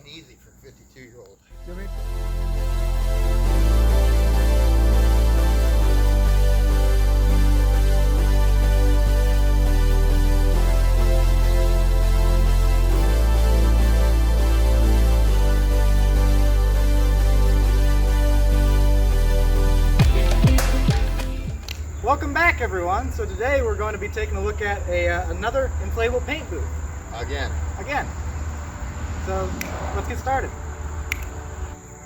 easy for a 52-year-old. Welcome back, everyone. So today we're going to be taking a look at another inflatable paint booth. Again. So let's get started.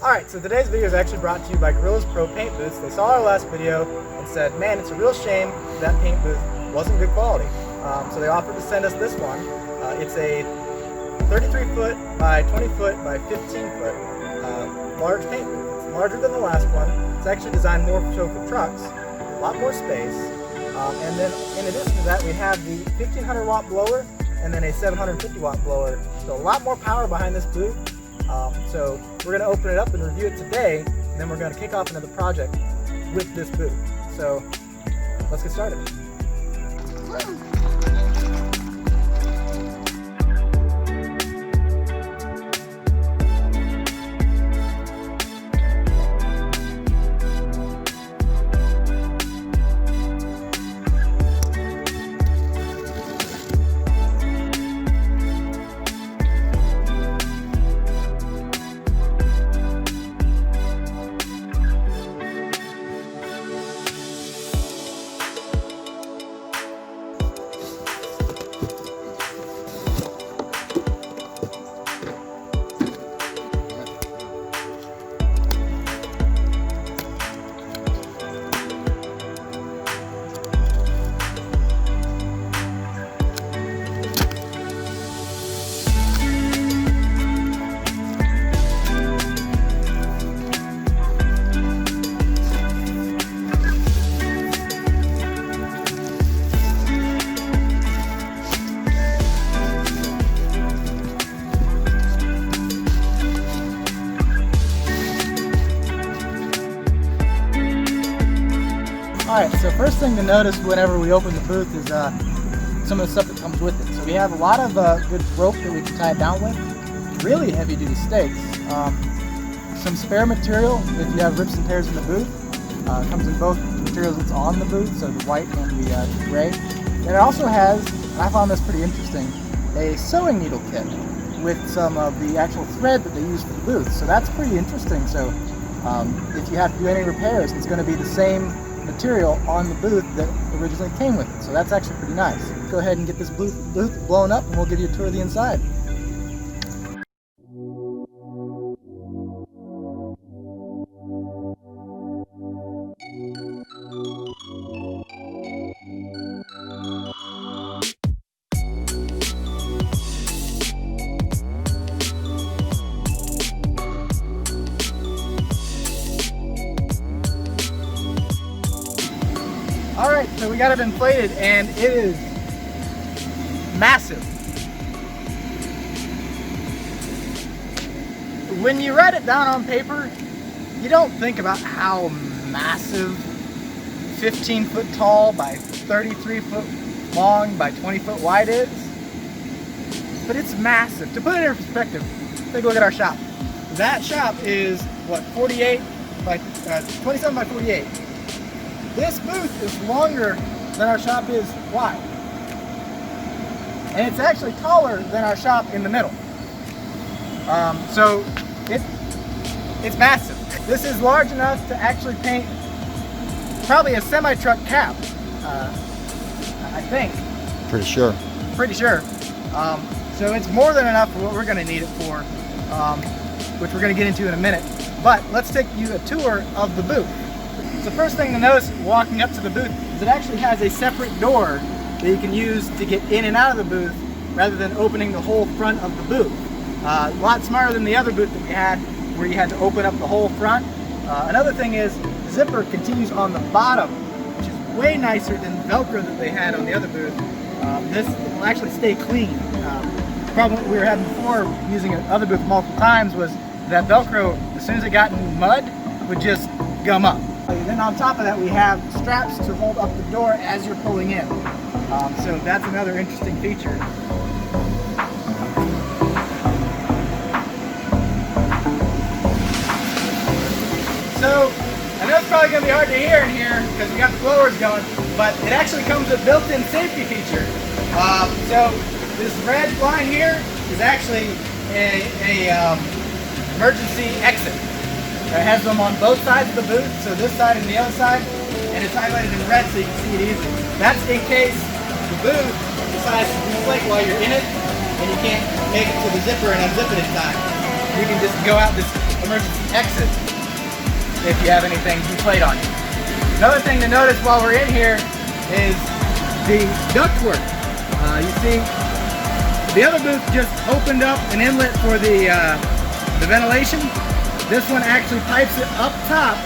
Alright, so today's video is actually brought to you by Gorilla's Pro Paint Booths. They saw our last video and said, man, it's a real shame that paint booth wasn't good quality. So they offered to send us this one. It's a 33 foot by 20 foot by 15 foot large paint booth. It's larger than the last one. It's actually designed more so for trucks. A lot more space, and then in addition to that we have the 1500 watt blower and then a 750 watt blower, so a lot more power behind this booth. So we're going to open it up and review it today, and then we're going to kick off another project with this booth. So let's get started. Alright, so first thing to notice whenever we open the booth is some of the stuff that comes with it. So we have a lot of good rope that we can tie it down with, really heavy duty stakes, some spare material if you have rips and tears in the booth. It comes in both materials that's on the booth, so the white and the gray. And it also has, and I found this pretty interesting, a sewing needle kit with some of the actual thread that they use for the booth. So that's pretty interesting. So if you have to do any repairs, it's going to be the same material on the booth that originally came with it. So that's actually pretty nice. Let's go ahead and get this booth blown up and we'll give you a tour of the inside. Alright, so we got it inflated and it is massive. When you write it down on paper, you don't think about how massive 15 foot tall by 33 foot long by 20 foot wide is. But it's massive. To put it in perspective, take a look at our shop. That shop is, what, 27 by 48. This booth is longer than our shop is wide. And it's actually taller than our shop in the middle. So it's massive. This is large enough to actually paint probably a semi-truck cab, I think. Pretty sure. So it's more than enough for what we're going to need it for, which we're going to get into in a minute. But let's take you a tour of the booth. So first thing to notice walking up to the booth is it actually has a separate door that you can use to get in and out of the booth rather than opening the whole front of the booth. A lot smarter than the other booth that we had where you had to open up the whole front. Another thing is the zipper continues on the bottom, which is way nicer than the Velcro that they had on the other booth. This will actually stay clean. The problem we were having before using other booth multiple times was that Velcro, as soon as it got in mud, would just gum up. Then on top of that we have straps to hold up the door as you're pulling in. So that's another interesting feature. going to be hard to hear in here because we got the blowers going, but it actually comes with a built-in safety feature. So this red line here is actually a emergency exit. It has them on both sides of the booth, so this side and the other side, and it's highlighted in red so you can see it easily. That's in case the booth decides to deflate while you're in it and you can't make it to the zipper and unzip it in time. You can just go out this emergency exit if you have anything deflate on you. Another thing to notice while we're in here is the ductwork. You see, the other booth just opened up an inlet for the ventilation. This one actually pipes it up top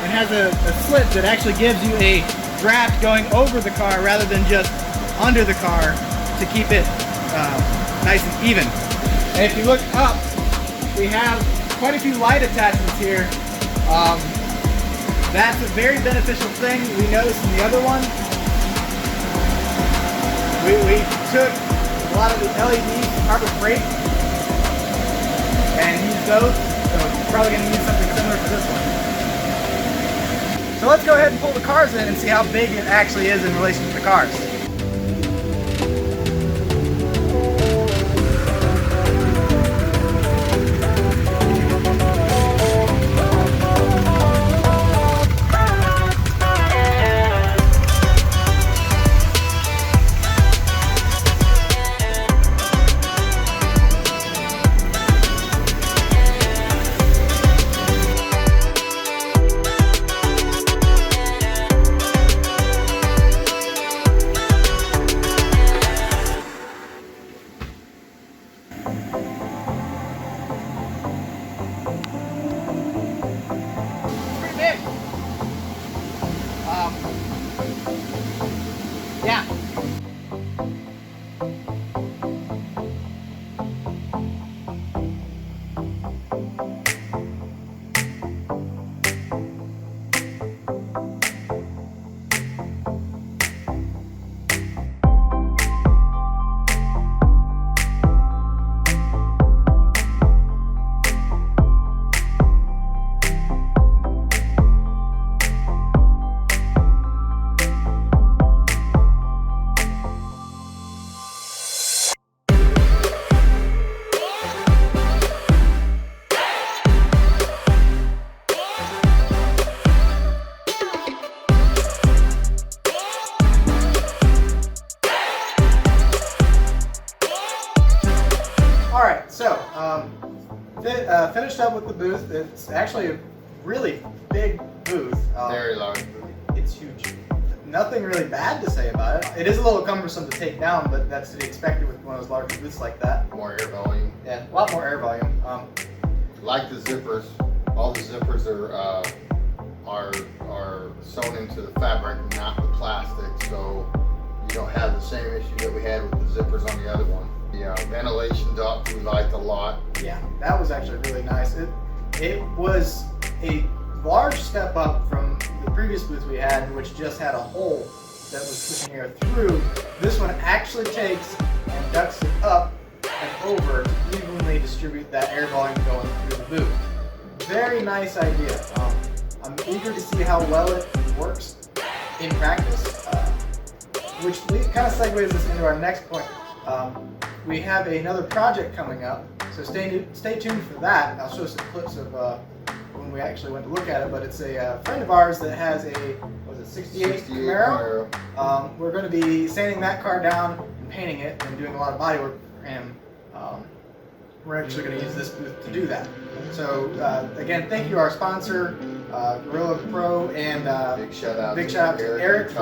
and has a slit that actually gives you a draft going over the car rather than just under the car to keep it nice and even. And if you look up, we have quite a few light attachments here. That's a very beneficial thing we noticed in the other one. We took a lot of the LEDs from Harbor Freight and used those, so we're probably going to use something similar for this one. So let's go ahead and pull the cars in and see how big it actually is in relation to the cars. Yeah. Alright, so finished up with the booth. It's actually a really big booth. Very large booth. It's huge. Nothing really bad to say about it. It is a little cumbersome to take down, but that's to be expected with one of those large booths like that. More air volume. Yeah, a lot more air volume. Like the zippers, all the zippers are sewn into the fabric, not the plastic, so you don't have the same issue that we had with the zippers on the other one. The ventilation duct we liked a lot. Yeah, that was actually really nice. It was a large step up from the previous booth we had, which just had a hole that was pushing air through. This one actually takes and ducts it up and over to evenly distribute that air volume going through the booth. Very nice idea. I'm eager to see how well it works in practice, which kind of segues us into our next point. We have another project coming up, so stay tuned for that. I'll show some clips of when we actually went to look at it, but it's a friend of ours that has a, what was it, 68 Camaro? We're going to be sanding that car down and painting it and doing a lot of body work for him. We're actually going to use this booth to do that. So again, thank you to our sponsor, Gorilla Pro, and big shout out to Eric.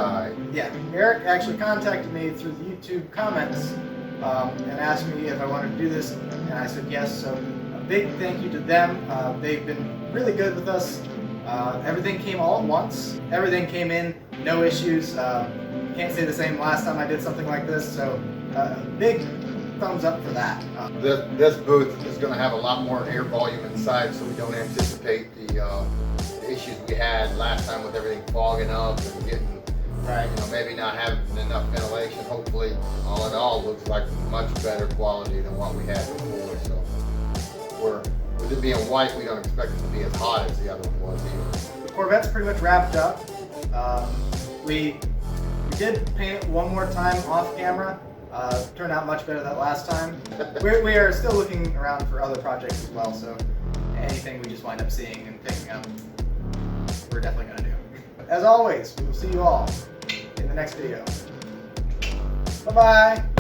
Yeah, Eric actually contacted me through the YouTube comments and asked me if I wanted to do this, and I said yes. So a big thank you to them. They've been really good with us. Everything came all at once. Everything came in, no issues. Can't say the same last time I did something like this. So big thumbs up for that. This booth is going to have a lot more air volume inside, so we don't anticipate the issues we had last time with everything fogging up and getting, maybe not having enough ventilation. Hopefully, all in all, looks like much better quality than what we had before. So, with it being white, we don't expect it to be as hot as the other one was either. Corvette's pretty much wrapped up. We did paint it one more time off camera. Turned out much better that last time. We are still looking around for other projects as well, so anything we just wind up seeing and picking up, we're definitely going to do. As always, we will see you all in the next video. Bye-bye!